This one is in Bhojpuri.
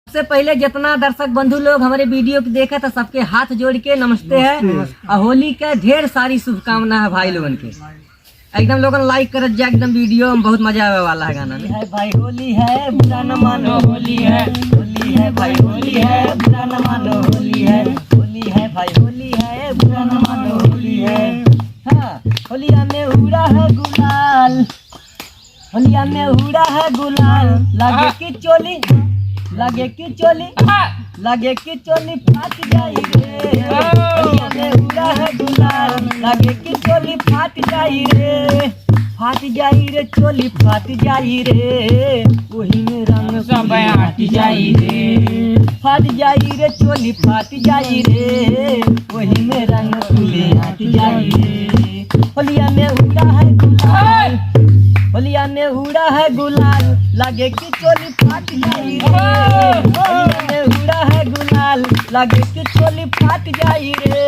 सबसे पहले जितना दर्शक बंधु लोग हमारे वीडियो को देखे तो सबके हाथ जोड़ के नमस्ते है। और होली के ढेर सारी शुभकामना है भाई लोगन के। एकदम लोगन लाइक करत जा, एकदम वीडियो में बहुत मजा आवे वाला है गाना में। है भाई होली है बुरा न मानो, होली है भाई होली है बुरा न मानो, होली है भाई होली है बुरा न मानो, होली है। हाँ, होलिया में उड़ा है गुलाल, होलिया में उड़ा है गुलाल, लागे की चोली फाट जाई रे। होलिया में उड़ा है गुलाल, लागे की चोली फाट जाई रे, चोली फाट जाई रे, वही में रंग सब हट जाई रे, फाट जाई रे चोली फाट जाई रे, वही में रंग फूले हट जाई रे। होलिया में उड़ा है गुलाल, होलिया में उड़ा है गुलाल, लागे की चोली फाट जाई रे। होलिया में उड़ा है गुलाल, लागे की चोली फाट जाई रे,